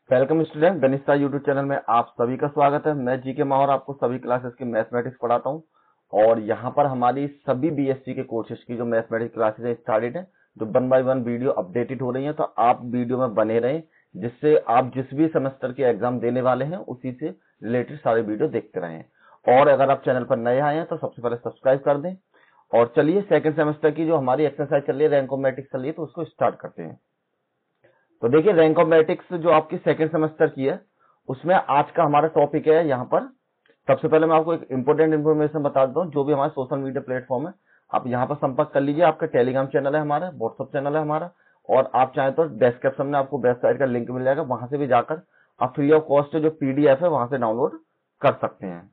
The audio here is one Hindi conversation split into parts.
वेलकम स्टूडेंट, गणित यूट्यूब चैनल में आप सभी का स्वागत है। मैं जीके माहौर आपको सभी क्लासेस की मैथमेटिक्स पढ़ाता हूं और यहाँ पर हमारी सभी बीएससी के कोर्सेज की जो मैथमेटिक्स क्लासेस है स्टार्टेड है, जो 1 बाय 1 वीडियो अपडेटेड हो रही है। तो आप वीडियो में बने रहें, जिससे आप जिस भी सेमेस्टर के एग्जाम देने वाले हैं उसी से रिलेटेड सारे वीडियो देखते रहें। और अगर आप चैनल पर नए आए हैं तो सबसे पहले सब्सक्राइब कर दें। और चलिए सेकेंड सेमेस्टर की जो हमारी एक्सरसाइज चल रही है रैंकोमेटिक्स चल रही है, तो उसको स्टार्ट करते हैं। तो देखिए रैंकोमेटिक्स जो आपकी सेकंड सेमेस्टर की है उसमें आज का हमारा टॉपिक है। यहाँ पर सबसे पहले मैं आपको एक इंपॉर्टेंट इन्फॉर्मेशन बता देता हूँ। जो भी हमारे सोशल मीडिया प्लेटफॉर्म है आप यहाँ पर संपर्क कर लीजिए। आपका टेलीग्राम चैनल है, हमारा व्हाट्सएप चैनल है हमारा, और आप चाहें तो डिस्क्रिप्शन में आपको वेबसाइट का लिंक मिल जाएगा, वहां से भी जाकर आप फ्री ऑफ कॉस्ट जो पीडीएफ है वहां से डाउनलोड कर सकते हैं।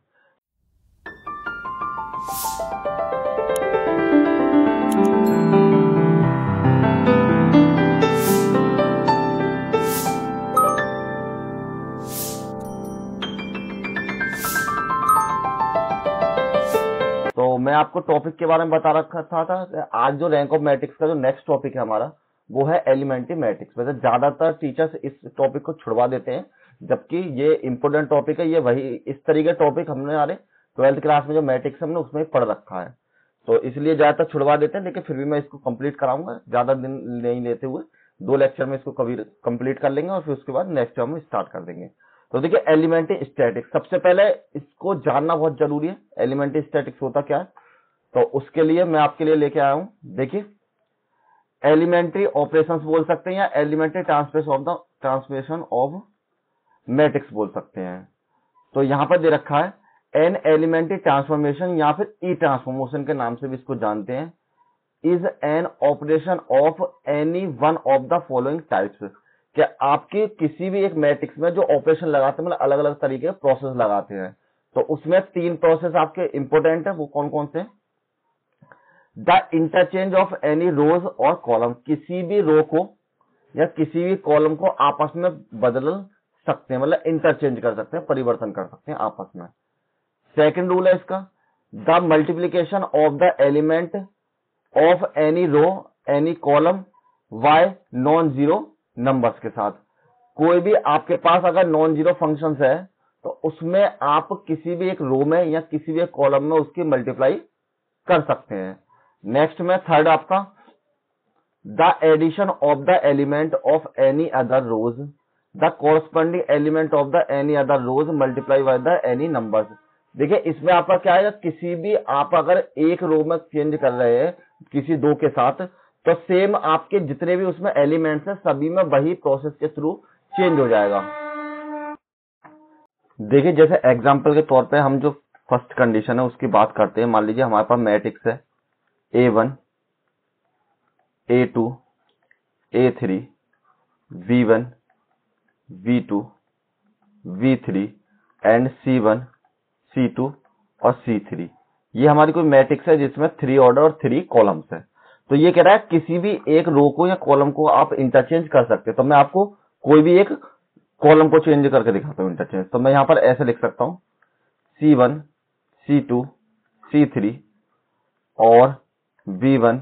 तो मैं आपको टॉपिक के बारे में बता रखा था। आज जो रैंकोमेटिक्स का जो नेक्स्ट टॉपिक है हमारा वो है एलिमेंट्री मैट्रिक्स। वैसे ज्यादातर टीचर्स इस टॉपिक को छुड़वा देते हैं, जबकि ये इंपोर्टेंट टॉपिक है। ये वही इस तरीके टॉपिक हमने हमारे 12th क्लास में जो मैट्रिक्स हमने उसमें पढ़ रखा है, तो इसलिए ज्यादातर छुड़वा देते हैं। लेकिन फिर भी मैं इसको कंप्लीट कराऊंगा, ज्यादा दिन नहीं लेते हुए 2 लेक्चर में इसको कभी कंप्लीट कर लेंगे और फिर उसके बाद नेक्स्ट टर्म में स्टार्ट कर देंगे। तो देखिए एलिमेंट्री स्टैटिक्स, सबसे पहले इसको जानना बहुत जरूरी है। एलिमेंट्री स्टैटिक्स होता क्या है, तो उसके लिए मैं आपके लिए लेके आया हूं। देखिए एलिमेंट्री ऑपरेशंस बोल सकते हैं या एलिमेंट्री ट्रांसफॉर्मेशन ऑफ मैट्रिक्स बोल सकते हैं। तो यहां पर दे रखा है एन एलिमेंट्री ट्रांसफॉर्मेशन या फिर ई ट्रांसफॉर्मेशन के नाम से भी इसको जानते हैं, is an operation of any one of the following types. कि आपके किसी भी एक मैट्रिक्स में जो ऑपरेशन लगाते हैं, मतलब अलग अलग तरीके के प्रोसेस लगाते हैं, तो उसमें 3 प्रोसेस आपके इंपोर्टेंट है। वो कौन कौन से? द इंटरचेंज ऑफ एनी रोज और कॉलम, किसी भी रो को या किसी भी कॉलम को आपस में बदल सकते हैं, मतलब इंटरचेंज कर सकते हैं, परिवर्तन कर सकते हैं आपस में। सेकंड रूल है इसका, the multiplication of the element of any row any column by non zero numbers के साथ। कोई भी आपके पास अगर नॉन जीरो फंक्शंस है तो उसमें आप किसी भी एक रो में या किसी भी एक कॉलम में उसकी मल्टीप्लाई कर सकते हैं। नेक्स्ट में थर्ड आपका the addition of the element of any other rows the corresponding element of the any other rows multiply by the any numbers. देखिए इसमें आपका क्या है, किसी भी आप अगर एक रो में चेंज कर रहे हैं किसी 2 के साथ, तो सेम आपके जितने भी उसमें एलिमेंट्स हैं सभी में वही प्रोसेस के थ्रू चेंज हो जाएगा। देखिए जैसे एग्जांपल के तौर पे हम जो फर्स्ट कंडीशन है उसकी बात करते हैं। मान लीजिए हमारे पास मैट्रिक्स है A1 A2 A3 V1 V2 V3 and C1 C2 और C3। ये हमारी कोई मैट्रिक्स है जिसमें 3 ऑर्डर और 3 कॉलम्स है। तो ये कह रहा है किसी भी एक रो को या कॉलम को आप इंटरचेंज कर सकते हैं। तो मैं आपको कोई भी एक कॉलम को चेंज करके दिखाता हूं इंटरचेंज। तो मैं यहां पर ऐसे लिख सकता हूं C1 C2 C3 और V1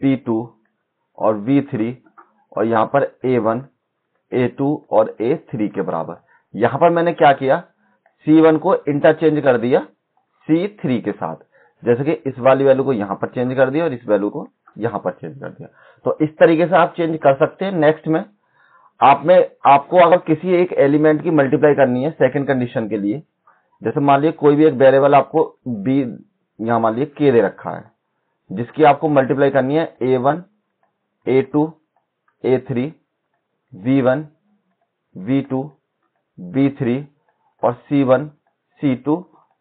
V2 और V3 और यहां पर A1 A2 और A3 के बराबर। यहां पर मैंने क्या किया, C1 को इंटरचेंज कर दिया C3 के साथ, जैसे कि इस वाली वैल्यू को यहां पर चेंज कर दिया और इस वैल्यू को यहां पर चेंज कर दिया। तो इस तरीके से आप चेंज कर सकते हैं। नेक्स्ट में आपको अगर किसी एक एलिमेंट की मल्टीप्लाई करनी है सेकंड कंडीशन के लिए, जैसे मान लीजिए कोई भी एक वेरिएबल आपको बी यहां मान लीजिए के दे रखा है, जिसकी आपको मल्टीप्लाई करनी है A1 A2 A3 V1 V2 V3 और C1 C2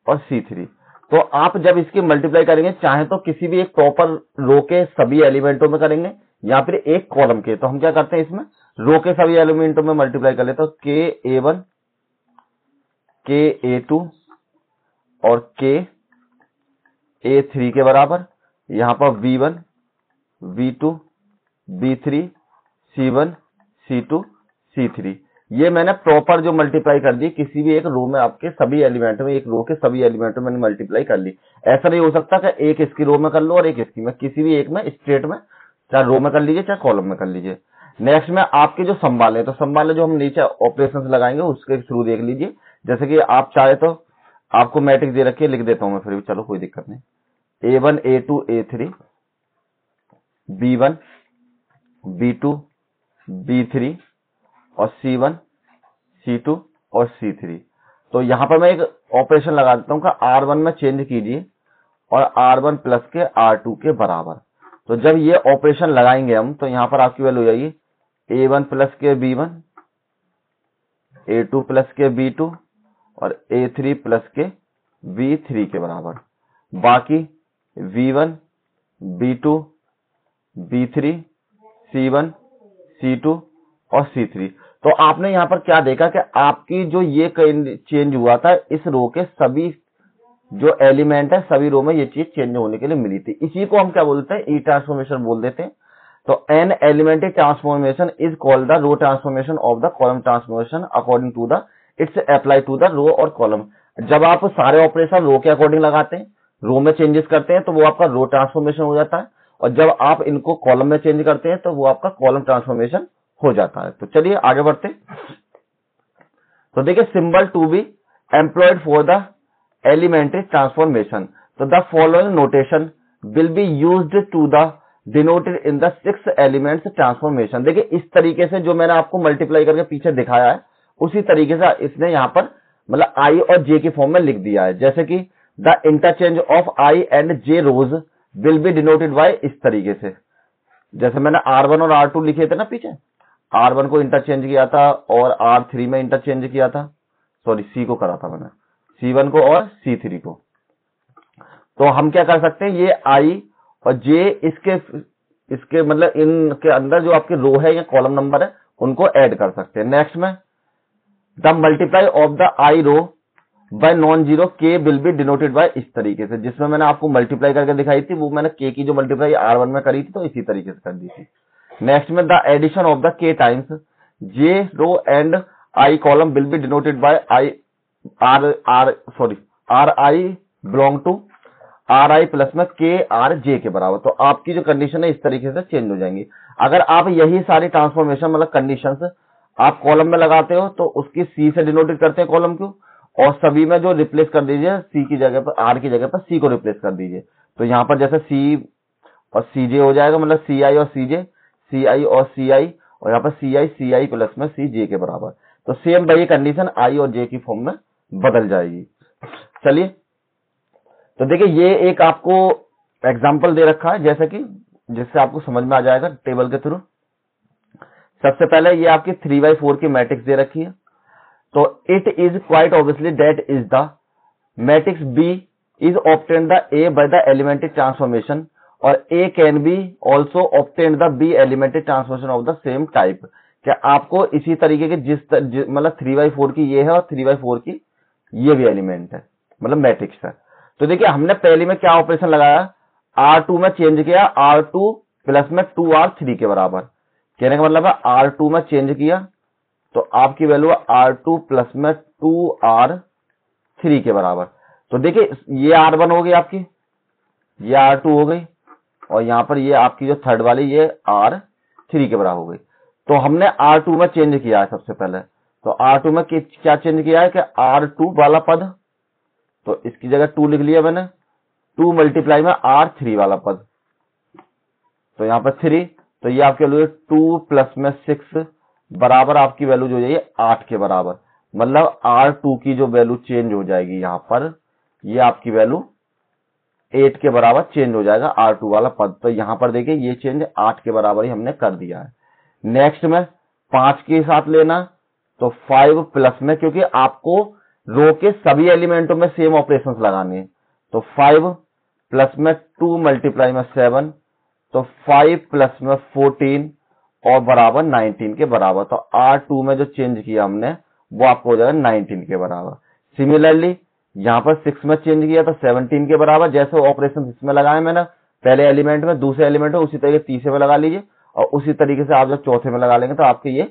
और C3। तो आप जब इसकी मल्टीप्लाई करेंगे चाहे तो किसी भी एक प्रॉपर रो के सभी एलिमेंटों में करेंगे या फिर एक कॉलम के। तो हम क्या करते हैं, इसमें रो के सभी एलिमेंटों में मल्टीप्लाई कर लेते हैं। के A1 के A2 और के A3 के बराबर, यहां पर V1 V2 V3 C1 C2 C3। ये मैंने प्रॉपर जो मल्टीप्लाई कर दी, किसी भी एक रो में आपके सभी एलिमेंट में, एक रो के सभी एलिमेंटों में मैंने मल्टीप्लाई कर ली। ऐसा नहीं हो सकता कि एक इसकी रो में कर लो और एक इसकी में, किसी भी एक में स्ट्रेट में चाहे रो में कर लीजिए चाहे कॉलम में कर लीजिए। नेक्स्ट में आपके जो संभाले, तो संभाले जो हम नीचे ऑपरेशंस लगाएंगे उसके थ्रू देख लीजिए। जैसे कि आप चाहे तो आपको मैट्रिक्स दे रखी है, लिख देता हूं मैं फिर भी, चलो कोई दिक्कत नहीं। A1 A2 A3 B1 B2 B3 और C1 C2 और C3। तो यहां पर मैं एक ऑपरेशन लगा देता हूं कि R1 में चेंज कीजिए और R1 प्लस के R2 के बराबर। तो जब ये ऑपरेशन लगाएंगे हम, तो यहां पर आपकी वैल्यू हो जाएगी A1 प्लस के B1, A2 प्लस के B2 और A3 प्लस के B3 के बराबर। बाकी V1 B2 B3 C1 C2 और C3। तो आपने यहां पर क्या देखा कि आपकी जो ये चेंज हुआ था, इस रो के सभी जो एलिमेंट है सभी रो में ये चीज चेंज होने के लिए मिली थी। इसी को हम क्या बोलते हैं, ई ट्रांसफॉर्मेशन बोल देते हैं। तो an elementary transformation is called the row transformation of the column transformation according to the it's apply to the row और कॉलम। जब आप सारे ऑपरेशन रो के अकॉर्डिंग लगाते हैं, रो में चेंजेस करते हैं, तो वो आपका रो ट्रांसफॉर्मेशन हो जाता है, और जब आप इनको कॉलम में चेंज करते हैं तो वो आपका कॉलम ट्रांसफॉर्मेशन हो जाता है। तो चलिए आगे बढ़ते। तो देखिए, symbol to be employed for the elementary transformation. So the following notation will be used to the denoted in the 6 elements transformation. देखिए, इस तरीके से जो मैंने आपको मल्टीप्लाई करके पीछे दिखाया है, उसी तरीके से इसने यहां पर मतलब I और J की फॉर्म में लिख दिया है। जैसे कि the interchange of I and J rows will be denoted by, इस तरीके से जैसे मैंने R1 और R2 लिखे थे ना पीछे, R1 को इंटरचेंज किया था और R3 में इंटरचेंज किया था, सॉरी C को करा था मैंने, C1 को और C3 को। तो हम क्या कर सकते हैं, ये I और J इसके मतलब इनके अंदर जो आपके रो है या कॉलम नंबर है उनको ऐड कर सकते हैं। नेक्स्ट में the multiply of the I row by non zero K will be denoted by, इस तरीके से जिसमें मैंने आपको मल्टीप्लाई करके दिखाई थी, वो मैंने K की जो मल्टीप्लाई R1 में करी थी तो इसी तरीके से कर दी थी। नेक्स्ट में the addition of the K times J row and I column will be denoted by RI belong to RI plus में K R J के बराबर। तो आपकी जो कंडीशन है इस तरीके से चेंज हो जाएंगी। अगर आप यही सारी ट्रांसफॉर्मेशन मतलब कंडीशंस आप कॉलम में लगाते हो तो उसकी C से डिनोटेड करते हैं कॉलम को, और सभी में जो रिप्लेस कर दीजिए C की जगह पर, R की जगह पर C को रिप्लेस कर दीजिए। तो यहां पर जैसे C और CJ हो जाएगा, मतलब CI और CJ, CI और CI, और यहाँ पर CI प्लस में CJ के बराबर। तो सेम वही कंडीशन I और J की फॉर्म में बदल जाएगी। चलिए, तो देखिए ये एक आपको एग्जांपल दे रखा है, जैसे कि जिससे आपको समझ में आ जाएगा टेबल के थ्रू। सबसे पहले ये आपकी 3/4 की मैट्रिक्स दे रखी है। तो it is quite obviously that is the matrix B is obtain the A by the elementary transformation, और A can be also obtain the B elementary transformation of the same type. क्या आपको इसी तरीके के मतलब 3/4 की ये है और 3/4 की ये भी एलिमेंट है, मतलब मैट्रिक्स है। तो देखिए, हमने पहले में क्या ऑपरेशन लगाया, R2 में चेंज किया, R2 प्लस में 2R3 के बराबर। कहने का मतलब है R2 में चेंज किया तो आपकी वैल्यू है R2 प्लस में 2R3 के बराबर। तो देखिए, ये R1 हो गई आपकी, ये R2 हो गई, और यहां पर ये आपकी जो थर्ड वाली ये R3 के बराबर हो गई। तो हमने R2 में चेंज किया है सबसे पहले। तो R2 में क्या चेंज किया है कि R2 वाला पद, तो इसकी जगह 2 लिख लिया मैंने, 2 मल्टीप्लाई में R3 वाला पद, तो यहां पर 3, तो ये आपकी वैल्यू 2 प्लस में 6 बराबर आपकी वैल्यू जो है 8 के बराबर। मतलब R2 की जो वैल्यू चेंज हो जाएगी यहां पर, ये आपकी वैल्यू 8 के बराबर चेंज हो जाएगा R2 वाला पद। तो यहां पर देखिए ये चेंज 8 के बराबर ही हमने कर दिया है। नेक्स्ट में 5 के साथ लेना, तो 5 प्लस में, क्योंकि आपको रो के सभी एलिमेंटों में सेम ऑपरेशंस लगाने हैं, तो 5 प्लस में 2 मल्टीप्लाई में 7, तो 5 प्लस में 14 और बराबर 19 के बराबर। तो R2 में जो चेंज किया हमने वो आपको हो जाएगा 19 के बराबर। सिमिलरली यहां पर 6 में चेंज किया तो 17 के बराबर। जैसे ऑपरेशन इसमें लगाए मैंने पहले एलिमेंट में, दूसरे एलिमेंट में, उसी तरीके तीसरे में लगा लीजिए, और उसी तरीके से आप जब चौथे में लगा लेंगे तो आपके ये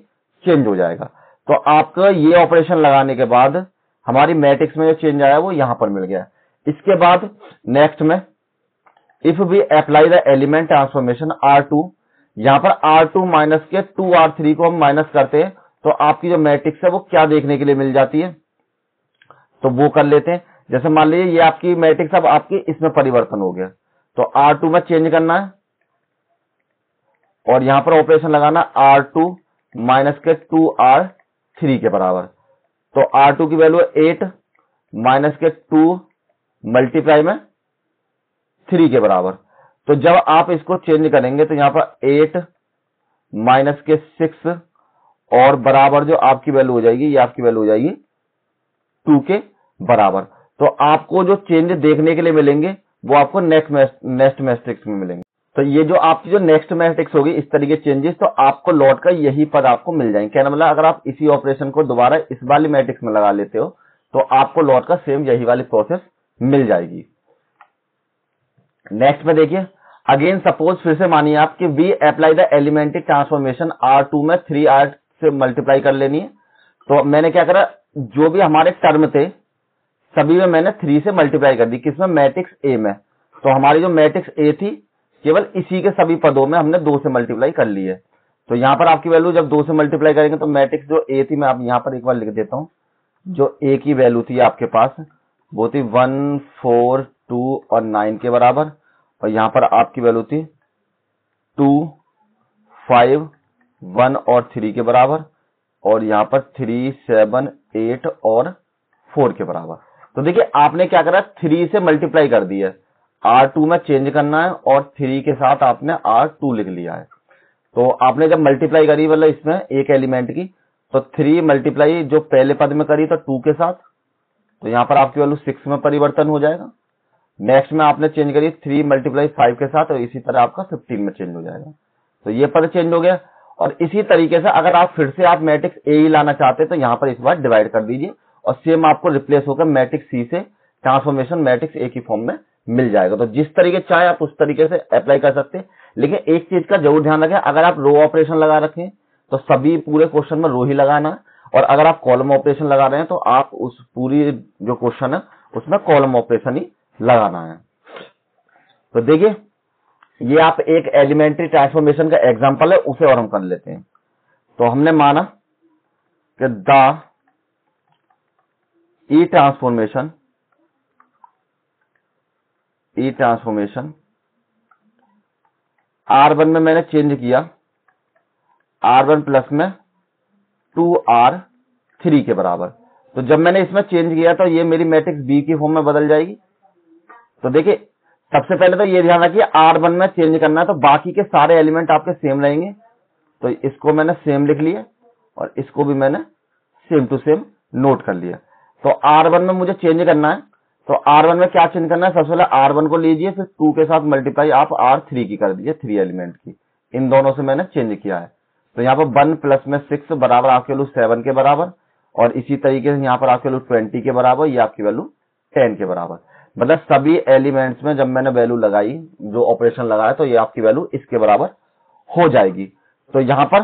चेंज हो जाएगा। तो आपका ये ऑपरेशन लगाने के बाद हमारी मैट्रिक्स में जो चेंज आया वो यहां पर मिल गया। इसके बाद नेक्स्ट में if we apply the element transformation R2, यहाँ पर R2 माइनस के 2R3 को हम माइनस करते हैं तो आपकी जो मैट्रिक्स है वो क्या देखने के लिए मिल जाती है, तो वो कर लेते हैं। जैसे मान लीजिए ये आपकी मैट्रिक्स अब आपकी इसमें परिवर्तन हो गया, तो R2 में चेंज करना है और यहां पर ऑपरेशन लगाना R2 माइनस के 2R3 के बराबर। तो R2 की वैल्यू 8 माइनस के 2 मल्टीप्लाई में 3 के बराबर। तो जब आप इसको चेंज करेंगे तो यहां पर 8 माइनस के 6 और बराबर जो आपकी वैल्यू हो जाएगी, ये आपकी वैल्यू हो जाएगी 2 के बराबर। तो आपको जो चेंज देखने के लिए मिलेंगे वो आपको नेक्स्ट मैट्रिक्स में मिलेंगे। तो ये जो आपकी जो नेक्स्ट मैट्रिक्स होगी इस तरीके चेंजेस, तो आपको लौट कर यही पद आपको मिल जाएंगे। कहना मतलब अगर आप इसी ऑपरेशन को दोबारा इस वाली मैट्रिक्स में लगा लेते हो तो आपको लौट कर सेम यही वाली प्रोसेस मिल जाएगी। नेक्स्ट में देखिए, अगेन सपोज फिर से मानिए आप कि we apply the elementary transformation R2 में 3R से मल्टीप्लाई कर लेनी है। तो मैंने क्या करा, जो भी हमारे टर्म थे सभी में मैंने 3 से मल्टीप्लाई कर दी, किसमें, मैट्रिक्स ए में। तो हमारी जो मैट्रिक्स ए थी केवल इसी के सभी पदों में हमने 2 से मल्टीप्लाई कर ली है। तो यहां पर आपकी वैल्यू जब 2 से मल्टीप्लाई करेंगे तो मैट्रिक्स जो ए थी, मैं आप यहां पर एक बार लिख देता हूं, जो ए की वैल्यू थी आपके पास वो थी 1, 4, 2 और 9 के बराबर, और यहां पर आपकी वैल्यू थी 2, 5, 1 और 3 के बराबर, और यहां पर 3, 7, 8 और 4 के बराबर। तो देखिए आपने क्या करा, 3 से मल्टीप्लाई कर दी है, R2 में चेंज करना है और 3 के साथ आपने R2 लिख लिया है। तो आपने जब मल्टीप्लाई करी मतलब इसमें एक एलिमेंट की, तो 3 मल्टीप्लाई जो पहले पद में करी तो 2 के साथ, तो यहां पर आपकी वैल्यू 6 में परिवर्तन हो जाएगा। नेक्स्ट में आपने चेंज करी 3 मल्टीप्लाई 5 के साथ, और इसी तरह आपका 15 में चेंज हो जाएगा। तो ये पद चेंज हो गया। और इसी तरीके से अगर आप फिर से आप मैट्रिक्स ए ही लाना चाहते हैं तो यहां पर इस बार डिवाइड कर दीजिए और सेम आपको रिप्लेस होकर मैट्रिक्स सी से ट्रांसफॉर्मेशन मैट्रिक्स ए की फॉर्म में मिल जाएगा। तो जिस तरीके चाहे आप उस तरीके से अप्लाई कर सकते हैं, लेकिन एक चीज का जरूर ध्यान रखें, अगर आप रो ऑपरेशन लगा रखें तो सभी पूरे क्वेश्चन में रो ही लगाना है, और अगर आप कॉलम ऑपरेशन लगा रहे हैं तो आप उस पूरी जो क्वेश्चन है उसमें कॉलम ऑपरेशन ही लगाना है। तो देखिए ये आप एक एलिमेंट्री ट्रांसफॉर्मेशन का एग्जांपल है, उसे और हम कर लेते हैं। तो हमने माना कि द ई ट्रांसफॉर्मेशन R1 में मैंने चेंज किया, R1 प्लस में 2R3 के बराबर। तो जब मैंने इसमें चेंज किया तो ये मेरी मैट्रिक्स बी की फॉर्म में बदल जाएगी। तो देखिए सबसे पहले तो ये ध्यान रखिए R1 में चेंज करना है तो बाकी के सारे एलिमेंट आपके सेम रहेंगे। तो इसको मैंने सेम लिख लिया और इसको भी मैंने सेम टू सेम नोट कर लिया। तो R1 में मुझे चेंज करना है, तो R1 में क्या चेंज करना है, सबसे पहले R1 को लीजिए, फिर 2 के साथ मल्टीप्लाई आप R3 की कर दीजिए, 3 एलिमेंट की। इन दोनों से मैंने चेंज किया है। तो यहाँ पर 1 प्लस में 6 बराबर आपकी वैल्यू 7 के बराबर, और इसी तरीके से यहाँ पर आपकी वैल्यू 20 के बराबर, ये आपकी वैल्यू 10 के बराबर। मतलब सभी एलिमेंट्स में जब मैंने वैल्यू लगाई, जो ऑपरेशन लगाया, तो ये आपकी वैल्यू इसके बराबर हो जाएगी। तो यहां पर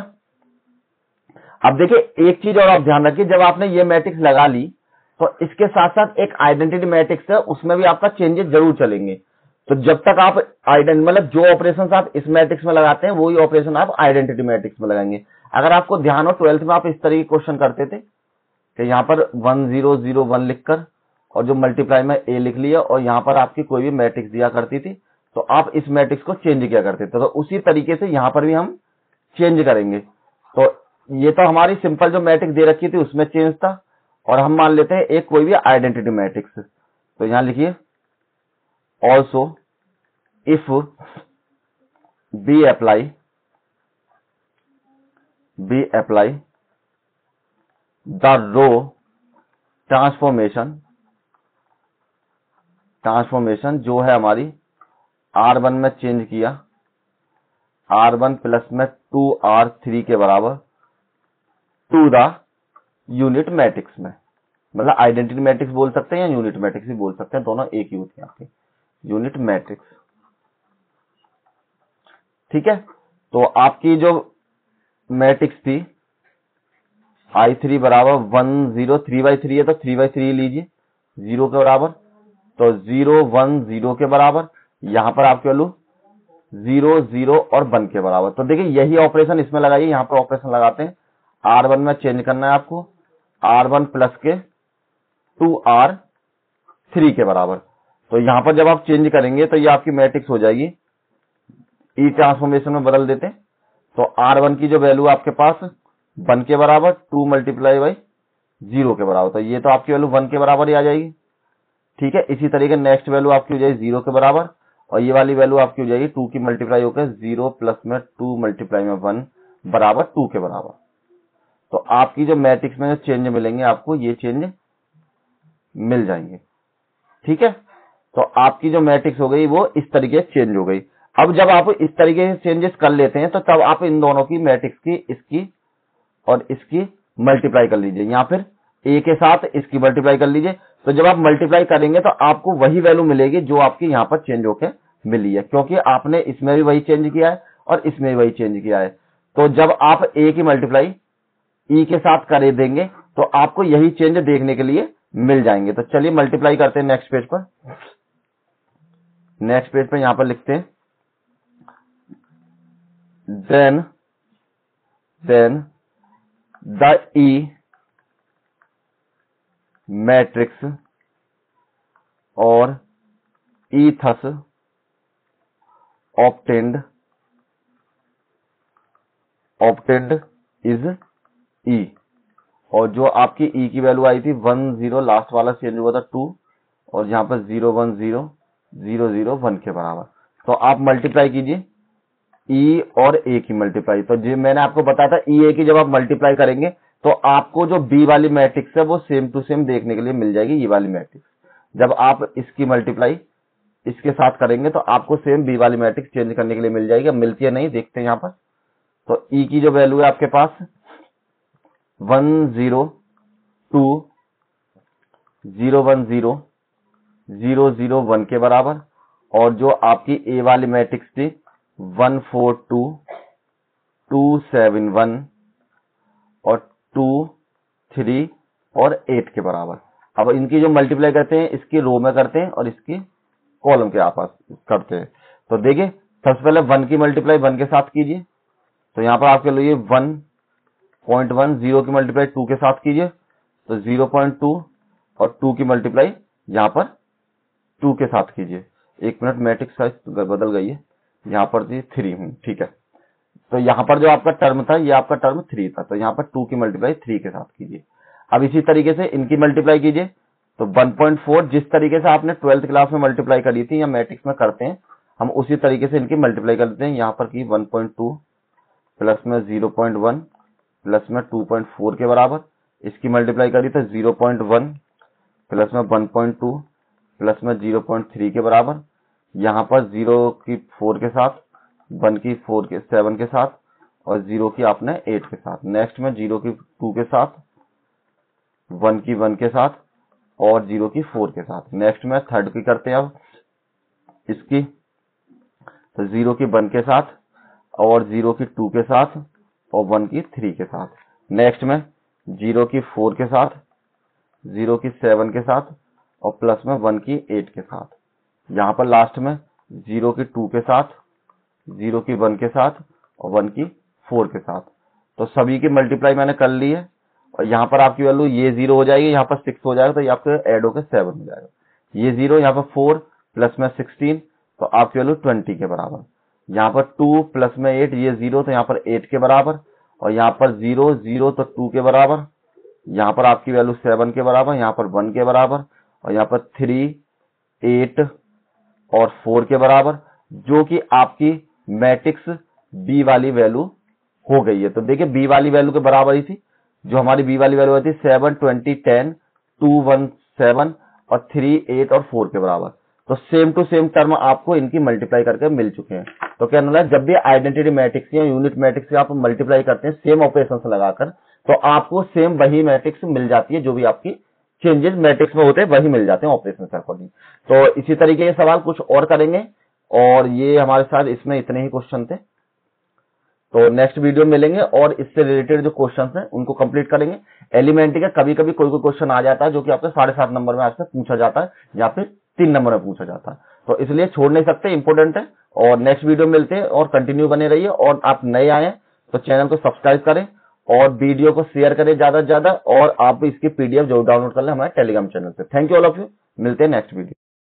अब देखिए एक चीज और आप ध्यान रखिए, जब आपने ये मैट्रिक्स लगा ली तो इसके साथ साथ एक आइडेंटिटी मैट्रिक्स है, उसमें भी आपका चेंजेस जरूर चलेंगे। तो जब तक आप मतलब जो ऑपरेशन आप इस मैट्रिक्स में लगाते हैं वही ऑपरेशन आप आइडेंटिटी मैट्रिक्स में लगाएंगे। अगर आपको ध्यान हो 12th में आप इस तरह के क्वेश्चन करते थे कि यहाँ पर 1 0 0 1 लिखकर और जो मल्टीप्लाई में ए लिख लिया, और यहाँ पर आपकी कोई भी मैट्रिक्स दिया करती थी तो आप इस मैट्रिक्स को चेंज किया करते थे। तो उसी तरीके से यहाँ पर भी हम चेंज करेंगे। तो ये तो हमारी सिंपल जो मैट्रिक्स दे रखी थी उसमें चेंज था, और हम मान लेते हैं एक कोई भी आइडेंटिटी मैट्रिक्स। तो यहां लिखिए also if we apply the row transformation जो है हमारी R1 में चेंज किया, R1 प्लस में 2R3 के बराबर टू द यूनिट मैट्रिक्स में, मतलब आइडेंटिटी मैट्रिक्स बोल सकते हैं या यूनिट मैट्रिक्स भी बोल सकते हैं, दोनों एक ही होती है आपकी यूनिट मैट्रिक्स। ठीक है, तो आपकी जो मैट्रिक्स थी I3 बराबर 1 0 3/3 है, तो 3/3 लीजिए 0 के बराबर, तो 0 1 0 के बराबर। यहां पर आपकी वैल्यू 0 0 और 1 के बराबर। तो देखिए यही ऑपरेशन इसमें लगाइए, यहाँ पर ऑपरेशन लगाते हैं। R1 में चेंज करना है आपको, R1 प्लस के 2R3 के बराबर। तो यहाँ पर जब आप चेंज करेंगे तो ये आपकी मैट्रिक्स हो जाएगी, ई ट्रांसफॉर्मेशन में बदल देते हैं। तो R1 की जो वैल्यू आपके पास 1 के बराबर, 2 मल्टीप्लाई बाई 0 के बराबर, तो ये तो आपकी वैल्यू 1 के बराबर ही आ जाएगी। ठीक है, इसी तरीके नेक्स्ट वैल्यू आपकी हो जाएगी 0 के बराबर, और ये वाली वैल्यू आपकी हो जाएगी 2 की मल्टीप्लाई होकर 0 प्लस में 2 मल्टीप्लाई में 1 बराबर 2 के बराबर। तो आपकी जो मैट्रिक्स में जो चेंज मिलेंगे आपको, ये चेंज मिल जाएंगे। ठीक है, तो आपकी जो मैट्रिक्स हो गई वो इस तरीके से चेंज हो गई। अब जब आप इस तरीके से चेंजेस कर लेते हैं तो तब आप इन दोनों की मैट्रिक्स की, इसकी और इसकी मल्टीप्लाई कर लीजिए, या फिर ए के साथ इसकी मल्टीप्लाई कर लीजिए। तो जब आप मल्टीप्लाई करेंगे तो आपको वही वैल्यू मिलेगी जो आपकी यहाँ पर चेंज होकर मिली है, क्योंकि आपने इसमें भी वही चेंज किया है और इसमें भी वही चेंज किया है। तो जब आप ए की मल्टीप्लाई ई के साथ कर देंगे तो आपको यही चेंज देखने के लिए मिल जाएंगे। तो चलिए मल्टीप्लाई करते हैं नेक्स्ट पेज पर। नेक्स्ट पेज पर यहां पर लिखते हैं, देन द ई मैट्रिक्स और ई थस ऑब्टेन्ड इज ई। और जो आपकी ई की वैल्यू आई थी 1 0, लास्ट वाला चेंज हुआ था 2, और यहाँ पर 0 1 0 0 0 1 के बराबर। तो आप मल्टीप्लाई कीजिए ई और ए की मल्टीप्लाई। तो जो मैंने आपको बताया था ई ए की जब आप मल्टीप्लाई करेंगे तो आपको जो बी वाली मैट्रिक्स है वो सेम टू सेम देखने के लिए मिल जाएगी, ये वाली मैट्रिक्स। जब आप इसकी मल्टीप्लाई इसके साथ करेंगे तो आपको सेम बी वाली मैट्रिक्स चेंज करने के लिए मिल जाएगी। अब मिलती है नहीं, देखते हैं यहाँ पर। तो ई की जो वैल्यू है आपके पास 1 0 2 0 1 0 0 0 1 के बराबर, और जो आपकी ए वाली मैट्रिक्स थी 1 4 2 2 7 1 और 2 3 और 8 के बराबर। अब इनकी जो मल्टीप्लाई करते हैं इसकी रो में करते हैं और इसकी कॉलम के आपस करते हैं। तो देखिए सबसे पहले 1 की मल्टीप्लाई 1 के साथ कीजिए, तो यहाँ पर आपके लिए 1.1, 0 की मल्टीप्लाई 2 के साथ कीजिए तो 0.2, और 2 की मल्टीप्लाई यहाँ पर 2 के साथ कीजिए। एक मिनट, मैट्रिक्स साइज बदल गई है, यहाँ पर थी 3। ठीक है, तो यहाँ पर जो आपका टर्म था ये आपका टर्म 3 था, तो यहाँ पर 2 की मल्टीप्लाई 3 के साथ कीजिए। अब इसी तरीके से इनकी मल्टीप्लाई कीजिए, तो 1.4 जिस तरीके से आपने 12th क्लास में मल्टीप्लाई करी थी या मैट्रिक्स में करते हैं, हम उसी तरीके से इनकी मल्टीप्लाई कर देते हैं। यहाँ पर की 1.2 प्लस में 0.1 प्लस में 2.4 के बराबर, इसकी मल्टीप्लाई करी तो 0.1 प्लस में 1.2 प्लस में 0.3 के बराबर। यहाँ पर 0 की 4 के साथ, 1 की 4 के 7 के साथ, और 0 की आपने 8 के साथ। नेक्स्ट में 0 की 2 के साथ, 1 की 1 के साथ, और 0 की 4 के साथ। नेक्स्ट में थर्ड की करते हैं अब इसकी, तो 0 की 1 के साथ, और 0 की 2 के साथ, और 1 की 3 के साथ। नेक्स्ट में 0 की 4 के साथ, 0 की 7 के साथ, और प्लस में 1 की 8 के साथ। यहाँ पर लास्ट में 0 की 2 के साथ, 0 की 1 के साथ, और 1 की 4 के साथ। तो सभी की मल्टीप्लाई मैंने कर ली है, और यहाँ पर आपकी वैल्यू ये 0 हो जाएगी, यहाँ पर 6 हो जाएगा, तो ये आपके ऐड होकर 7 हो जाएगा। ये 0, यहाँ पर 4 प्लस में 16, तो आपकी वैल्यू 20 के बराबर। यहाँ पर 2 प्लस में 8, ये 0, तो यहाँ पर 8 के बराबर, और यहाँ पर 0 0 तो 2 के बराबर। यहाँ पर आपकी वैल्यू 7 के बराबर, यहाँ पर 1 के बराबर, और यहाँ पर 3 8 और 4 के बराबर, जो कि आपकी मैट्रिक्स बी वाली वैल्यू हो गई है। तो देखिए बी वाली वैल्यू के बराबर ही थी, जो हमारी बी वाली वैल्यू थी 7 20 10 2 1 7 और 3 8 और 4 के बराबर। तो सेम टू सेम टर्म आपको इनकी मल्टीप्लाई करके मिल चुके हैं। तो क्या है, जब भी आइडेंटिटी मैट्रिक्स या यूनिट मैट्रिक्स से आप मल्टीप्लाई करते हैं सेम ऑपरेशन से लगाकर, तो आपको सेम वही मैट्रिक्स मिल जाती है, जो भी आपकी चेंजेस मैट्रिक्स में होते हैं वही मिल जाते हैं ऑपरेशन के अकॉर्डिंग। तो इसी तरीके के सवाल कुछ और करेंगे, और ये हमारे साथ इसमें इतने ही क्वेश्चन थे। तो नेक्स्ट वीडियो में मिलेंगे और इससे रिलेटेड जो क्वेश्चंस हैं उनको कंप्लीट करेंगे। एलिमेंट्री का कभी कभी कोई क्वेश्चन आ जाता है जो कि आपसे 7.5 नंबर में आपसे पूछा जाता है, या फिर 3 नंबर में पूछा जाता है, तो इसलिए छोड़ नहीं सकते, इंपॉर्टेंट है और नेक्स्ट वीडियो मिलते हैं, और कंटिन्यू बने रहिए। और आप नए आए हैं तो चैनल को सब्सक्राइब करें और वीडियो को शेयर करें ज्यादा से ज्यादा, और आप इसकी पीडीएफ जरूर डाउनलोड कर लें हमारे टेलीग्राम चैनल पे। Thank you all of you, मिलते हैं नेक्स्ट वीडियो।